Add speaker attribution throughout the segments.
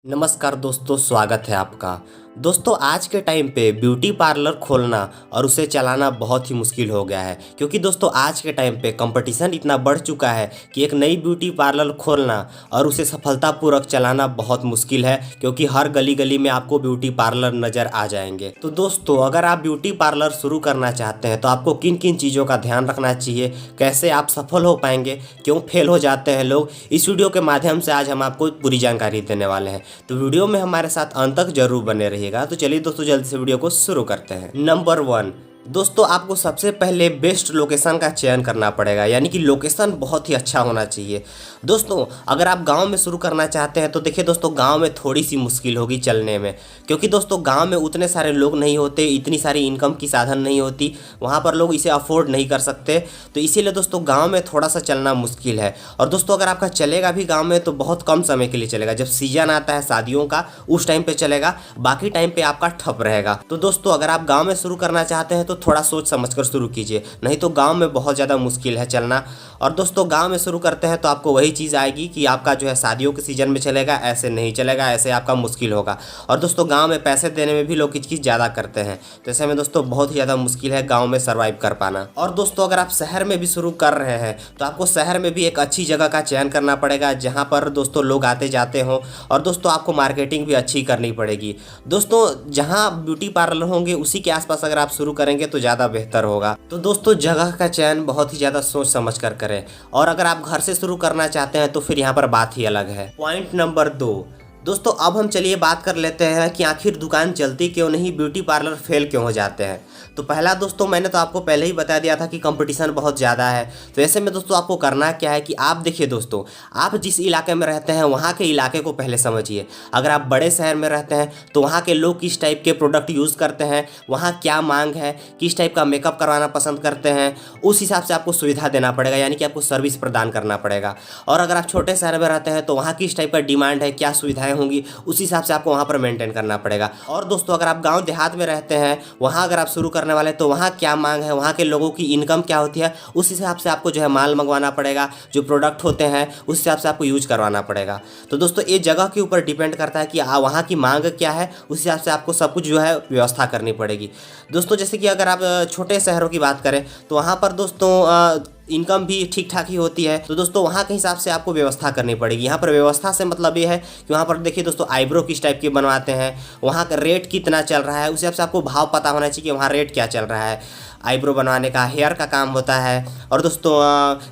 Speaker 1: नमस्कार दोस्तों, स्वागत है आपका। दोस्तों, आज के टाइम पे ब्यूटी पार्लर खोलना और उसे चलाना बहुत ही मुश्किल हो गया है, क्योंकि दोस्तों आज के टाइम पे कंपटीशन इतना बढ़ चुका है कि एक नई ब्यूटी पार्लर खोलना और उसे सफलतापूर्वक चलाना बहुत मुश्किल है, क्योंकि हर गली गली में आपको ब्यूटी पार्लर नज़र आ जाएंगे। तो दोस्तों, अगर आप ब्यूटी पार्लर शुरू करना चाहते हैं तो आपको किन किन चीज़ों का ध्यान रखना चाहिए, कैसे आप सफल हो पाएंगे, क्यों फेल हो जाते हैं लोग, इस वीडियो के माध्यम से आज हम आपको पूरी जानकारी देने वाले हैं। तो वीडियो में हमारे साथ अंत तक जरूर बने रहिएगा। तो चलिए दोस्तों, जल्दी से वीडियो को शुरू करते हैं। नंबर 1, दोस्तों आपको सबसे पहले बेस्ट लोकेशन का चयन करना पड़ेगा, यानी कि लोकेशन बहुत ही अच्छा होना चाहिए। दोस्तों, अगर आप गांव में शुरू करना चाहते हैं तो देखिए दोस्तों, गांव में थोड़ी सी मुश्किल होगी चलने में, क्योंकि दोस्तों गांव में उतने सारे लोग नहीं होते, इतनी सारी इनकम की साधन नहीं होती, वहां पर लोग इसे अफोर्ड नहीं कर सकते। तो इसीलिए दोस्तों गाँव में थोड़ा सा चलना मुश्किल है। और दोस्तों अगर आपका चलेगा भी गाँव में तो बहुत कम समय के लिए चलेगा, जब सीजन आता है शादियों का उस टाइम पे चलेगा, बाकी टाइम पे आपका ठप रहेगा। तो दोस्तों अगर आप गाँव में शुरू करना चाहते हैं तो थोड़ा सोच समझकर शुरू कीजिए, नहीं तो गांव में बहुत ज़्यादा मुश्किल है चलना। और दोस्तों गांव में शुरू करते हैं तो आपको वही चीज़ आएगी कि आपका जो है शादियों के सीज़न में चलेगा, ऐसे नहीं चलेगा, ऐसे आपका मुश्किल होगा। और दोस्तों गांव में पैसे देने में भी लोग किचकिच ज़्यादा करते हैं, तो ऐसे में दोस्तों बहुत ही ज़्यादा मुश्किल है गाँव में सर्वाइव कर पाना। और दोस्तों अगर आप शहर में भी शुरू कर रहे हैं तो आपको शहर में भी एक अच्छी जगह का चयन करना पड़ेगा, जहाँ पर दोस्तों लोग आते जाते हों। और दोस्तों आपको मार्केटिंग भी अच्छी करनी पड़ेगी। दोस्तों जहाँ ब्यूटी पार्लर होंगे उसी के आसपास अगर आप शुरू करेंगे तो ज़्यादा बेहतर होगा। तो दोस्तों जगह का चयन बहुत ही ज़्यादा सोच समझ कर करें। और अगर आप घर से शुरू करना चाहते हैं तो फिर यहाँ पर बात ही अलग है। पॉइंट नंबर 2, दोस्तों अब हम चलिए बात कर लेते हैं कि आखिर दुकान चलती क्यों नहीं, ब्यूटी पार्लर फेल क्यों हो जाते हैं। तो पहला दोस्तों, मैंने तो आपको पहले ही बता दिया था कि कंपटीशन बहुत ज़्यादा है। तो ऐसे में दोस्तों आपको करना क्या है कि आप देखिए दोस्तों, आप जिस इलाके में रहते हैं वहाँ के इलाके को पहले समझिए। अगर आप बड़े शहर में रहते हैं तो वहाँ के लोग किस टाइप के प्रोडक्ट यूज़ करते हैं, वहाँ क्या मांग है, किस टाइप का मेकअप करवाना पसंद करते हैं, उस हिसाब से आपको सुविधा देना पड़ेगा, यानी कि आपको सर्विस प्रदान करना पड़ेगा। और अगर आप छोटे शहर में रहते हैं तो वहाँ किस टाइप का डिमांड है, क्या सुविधाएं होंगी, उस हिसाब से आपको वहाँ पर मेंटेन करना पड़ेगा। और दोस्तों अगर आप गांव देहात में रहते हैं, वहाँ अगर आप शुरू करने वाले तो वहाँ क्या मांग है, वहाँ के लोगों की इनकम क्या होती है, उस हिसाब से आपको जो है माल मंगवाना पड़ेगा, जो प्रोडक्ट होते हैं उस हिसाब से आपको यूज करवाना पड़ेगा। तो दोस्तों ये जगह के ऊपर डिपेंड करता है कि वहाँ की मांग क्या है, उस हिसाब से आपको सब कुछ जो है व्यवस्था करनी पड़ेगी। दोस्तों जैसे कि अगर आप छोटे शहरों की बात करें तो वहाँ पर दोस्तों इनकम भी ठीक ठाक ही होती है, तो दोस्तों वहाँ के हिसाब से आपको व्यवस्था करनी पड़ेगी। यहाँ पर व्यवस्था से मतलब ये है कि वहाँ पर देखिए दोस्तों आईब्रो किस टाइप की बनवाते हैं, वहाँ का रेट कितना चल रहा है, उस हिसाब से आपको भाव पता होना चाहिए कि वहाँ रेट क्या चल रहा है। आईब्रो बनवाने का हेयर का काम होता है, और दोस्तों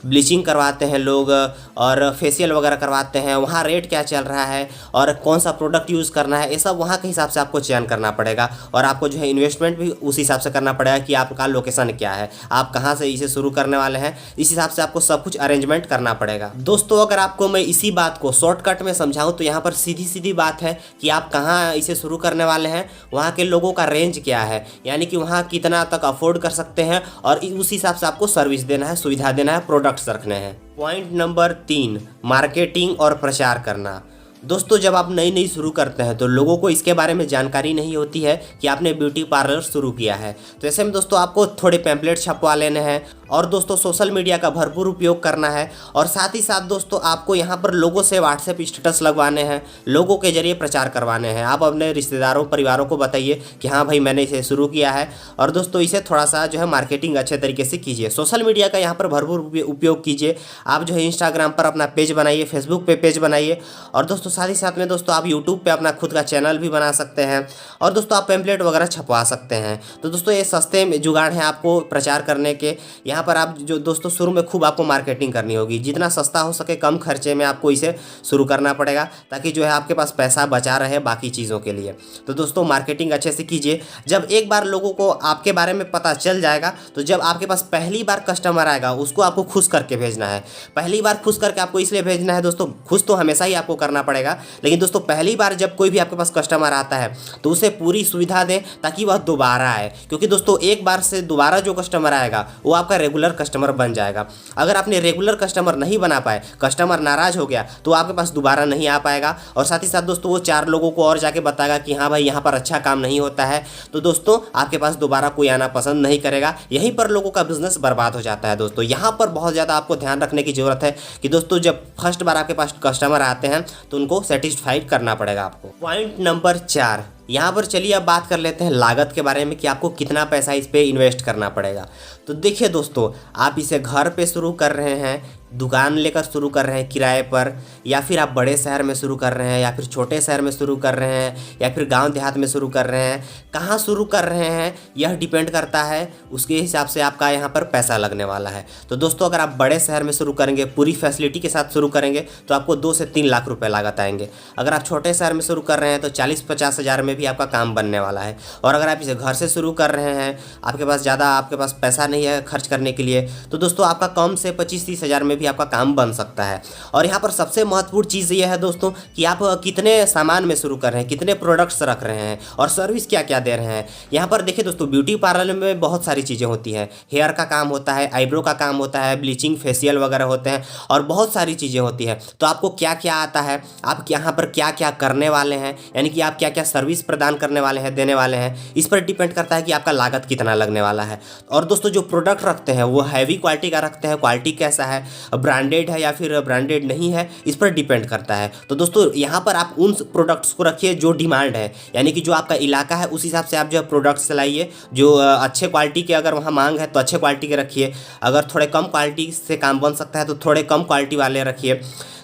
Speaker 1: ब्लीचिंग करवाते हैं लोग, और फेशियल वगैरह करवाते हैं, वहाँ रेट क्या चल रहा है और कौन सा प्रोडक्ट यूज़ करना है, ये सब वहाँ के हिसाब से आपको चयन करना पड़ेगा। और आपको जो है इन्वेस्टमेंट भी उस हिसाब से करना पड़ेगा कि आपका लोकेशन क्या है, आप कहाँ से इसे शुरू करने वाले हैं, इस हिसाब से आपको सब कुछ अरेंजमेंट करना पड़ेगा। दोस्तों अगर आपको मैं इसी बात को शॉर्टकट में समझाऊं तो यहाँ पर सीधी सीधी बात है कि आप कहाँ इसे शुरू करने वाले हैं, वहाँ के लोगों का रेंज क्या है, यानी कि वहाँ कितना तक अफोर्ड कर सकते हैं, और उस हिसाब से आपको सर्विस देना है, सुविधा देना है, प्रोडक्ट्स रखने हैं। पॉइंट नंबर 3, मार्केटिंग और प्रचार करना। दोस्तों जब आप नई नई शुरू करते हैं तो लोगों को इसके बारे में जानकारी नहीं होती है कि आपने ब्यूटी पार्लर शुरू किया है। तो ऐसे में दोस्तों आपको थोड़े पैम्पलेट छपवा लेने हैं, और दोस्तों सोशल मीडिया का भरपूर उपयोग करना है। और साथ ही साथ दोस्तों आपको यहाँ पर लोगों से व्हाट्सएप स्टेटस लगवाने हैं, लोगों के जरिए प्रचार करवाने हैं। आप अपने रिश्तेदारों परिवारों को बताइए कि हाँ भाई मैंने इसे शुरू किया है, और दोस्तों इसे थोड़ा सा जो है मार्केटिंग अच्छे तरीके से कीजिए। सोशल मीडिया का यहाँ पर भरपूर उपयोग कीजिए। आप जो है इंस्टाग्राम पर अपना पेज बनाइए, फेसबुक पे पेज बनाइए, और दोस्तों साथ ही साथ में दोस्तों आप यूट्यूब पे अपना खुद का चैनल भी बना सकते हैं, और दोस्तों आप पैम्पलेट वगैरह छपवा सकते हैं। तो दोस्तों ये सस्ते जुगाड़ हैं आपको प्रचार करने के। यहाँ पर आप जो दोस्तों शुरू में खूब आपको मार्केटिंग करनी होगी, जितना सस्ता हो सके कम खर्चे में आपको इसे शुरू करना पड़ेगा, ताकि जो है आपके पास पैसा बचा रहे बाकी चीज़ों के लिए। तो दोस्तों मार्केटिंग अच्छे से कीजिए। जब एक बार लोगों को आपके बारे में पता चल जाएगा तो जब आपके पास पहली बार कस्टमर आएगा उसको आपको खुश करके भेजना है। पहली बार खुश करके आपको इसलिए भेजना है दोस्तों, खुश तो हमेशा ही आपको करना पड़ेगा, लेकिन दोस्तों पहली बार जब कोई भी आपके पास कस्टमर आता है तो उसे पूरी सुविधा दें ताकि वह दोबारा आए, क्योंकि दोस्तों एक बार से दोबारा जो कस्टमर आएगा वो आपका रेगुलर कस्टमर बन जाएगा। अगर आपने रेगुलर कस्टमर नहीं बना पाए, कस्टमर नाराज़ हो गया, तो आपके पास दोबारा नहीं आ पाएगा और साथ ही साथ दोस्तों वो 4 लोगों को और जाके बताएगा कि हाँ भाई यहाँ पर अच्छा काम नहीं होता है, तो दोस्तों आपके पास दोबारा कोई आना पसंद नहीं करेगा। यहीं पर लोगों का बिजनेस बर्बाद हो जाता है दोस्तों। यहाँ पर बहुत ज़्यादा आपको ध्यान रखने की ज़रूरत है कि दोस्तों जब फर्स्ट बार आपके पास कस्टमर आते हैं तो उनको सेटिस्फाइड करना पड़ेगा आपको। पॉइंट नंबर 4, यहाँ पर चलिए अब बात कर लेते हैं लागत के बारे में कि आपको कितना पैसा इस पे इन्वेस्ट करना पड़ेगा। तो देखिए दोस्तों, आप इसे घर पे शुरू कर रहे हैं, दुकान लेकर शुरू कर रहे हैं किराए पर, या फिर आप बड़े शहर में शुरू कर रहे हैं, या फिर छोटे शहर में शुरू कर रहे हैं, या फिर गांव देहात में शुरू कर रहे हैं, कहाँ शुरू कर रहे हैं यह डिपेंड करता है, उसके हिसाब से आपका यहाँ पर पैसा लगने वाला है। तो दोस्तों अगर आप बड़े शहर में शुरू करेंगे, पूरी फैसिलिटी के साथ शुरू करेंगे, तो आपको 2 से 3 लाख रुपये लागत आएंगे। अगर आप छोटे शहर में शुरू कर रहे हैं तो 40-50 हज़ार में भी आपका काम बनने वाला है। और अगर आप इसे घर से शुरू कर रहे हैं, आपके पास पैसा नहीं है खर्च करने के लिए, तो दोस्तों आपका कम से 25-30 हज़ार में भी आपका काम बन सकता है। और यहाँ पर सबसे महत्वपूर्ण चीज़ ये है दोस्तों कि आप कितने सामान में शुरू कर रहे हैं, कितने प्रोडक्ट्स रख रहे हैं और सर्विस क्या क्या दे रहे हैं। यहाँ पर देखिए दोस्तों, ब्यूटी पार्लर में बहुत सारी चीज़ें होती हैं। हेयर का काम होता है, आईब्रो का काम होता है, ब्लीचिंग, फेशियल वगैरह होते हैं और बहुत सारी चीज़ें होती हैं। तो आपको क्या क्या आता है, आप यहाँ पर क्या क्या करने वाले हैं, यानी कि आप क्या क्या सर्विस प्रदान करने वाले हैं, देने वाले हैं, इस पर डिपेंड करता है कि आपका लागत कितना लगने वाला है। और दोस्तों जो प्रोडक्ट रखते हैं वो हैवी क्वालिटी का रखते हैं, क्वालिटी कैसा है, ब्रांडेड है या फिर ब्रांडेड नहीं है, इस पर डिपेंड करता है। तो दोस्तों यहाँ पर आप उन प्रोडक्ट्स को रखिए जो डिमांड है, यानी कि जो आपका इलाका है उस हिसाब से आप जो है प्रोडक्ट्स चलाइए। जो अच्छे क्वालिटी के अगर वहाँ मांग है तो अच्छे क्वालिटी के रखिए, अगर थोड़े कम क्वालिटी से काम बन सकता है तो थोड़े कम क्वालिटी वाले रखिए।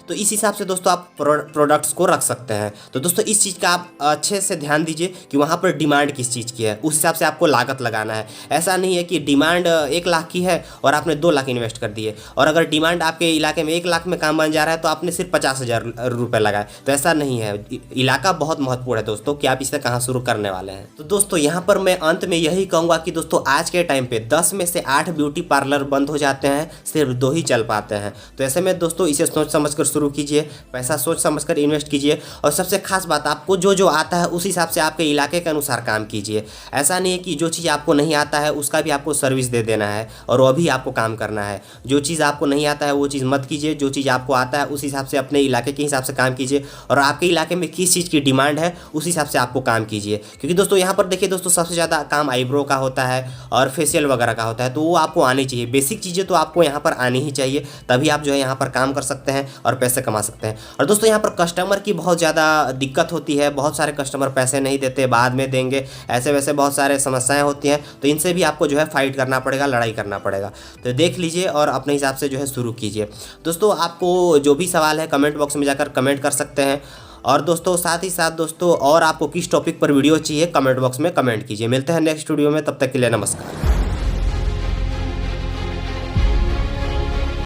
Speaker 1: तो इस हिसाब से दोस्तों आप प्रोडक्ट्स को रख सकते हैं। तो दोस्तों इस चीज़ का आप अच्छे से ध्यान दीजिए कि वहाँ पर डिमांड किस चीज़ की है, उस हिसाब से आपको लागत लगाना है। ऐसा नहीं है कि डिमांड 1 लाख की है और आपने 2 लाख इन्वेस्ट कर दिए, और अगर डिमांड आपके इलाके में 1 लाख में काम बन जा रहा है तो आपने सिर्फ 50,000 रुपये लगाए, तो ऐसा नहीं है। इलाका बहुत महत्वपूर्ण है दोस्तों कि आप इसे कहाँ शुरू करने वाले हैं। तो दोस्तों यहाँ पर मैं अंत में यही कहूँगा कि दोस्तों आज के टाइम पर 10 में से 8 ब्यूटी पार्लर बंद हो जाते हैं, सिर्फ 2 ही चल पाते हैं। तो ऐसे में दोस्तों इसे सोच समझ कर शुरू कीजिए, पैसा सोच समझकर इन्वेस्ट कीजिए, और सबसे खास बात, आपको जो आता है उस हिसाब से आपके इलाके के अनुसार काम कीजिए। ऐसा नहीं है कि जो चीज़ आपको नहीं आता है उसका भी आपको सर्विस दे देना है और वो भी आपको काम करना है। जो चीज़ आपको नहीं आता है वो चीज़ मत कीजिए, जो चीज़ आपको आता है उस हिसाब से अपने इलाके के हिसाब से काम कीजिए, और आपके इलाके में किस चीज़ की डिमांड है उस हिसाब से आपको काम कीजिए। क्योंकि दोस्तों यहाँ पर देखिए दोस्तों, सबसे ज़्यादा काम आईब्रो का होता है और फेशियल वगैरह का होता है, तो वो आपको आनी चाहिए। बेसिक चीज़ें तो आपको यहाँ पर आनी ही चाहिए, तभी आप जो है यहाँ पर काम कर सकते हैं और पैसे कमा सकते हैं। और दोस्तों यहाँ पर कस्टमर की बहुत ज़्यादा दिक्कत होती है, बहुत सारे कस्टमर पैसे नहीं देते, बाद में देंगे, ऐसे वैसे बहुत सारे समस्याएं होती हैं। तो इनसे भी आपको जो है फाइट करना पड़ेगा, लड़ाई करना पड़ेगा। तो देख लीजिए और अपने हिसाब से जो है शुरू कीजिए। दोस्तों आपको जो भी सवाल है कमेंट बॉक्स में जाकर कमेंट कर सकते हैं। और दोस्तों साथ ही साथ दोस्तों, और आपको किस टॉपिक पर वीडियो चाहिए कमेंट बॉक्स में कमेंट कीजिए। मिलते हैं नेक्स्ट वीडियो में, तब तक के लिए नमस्कार।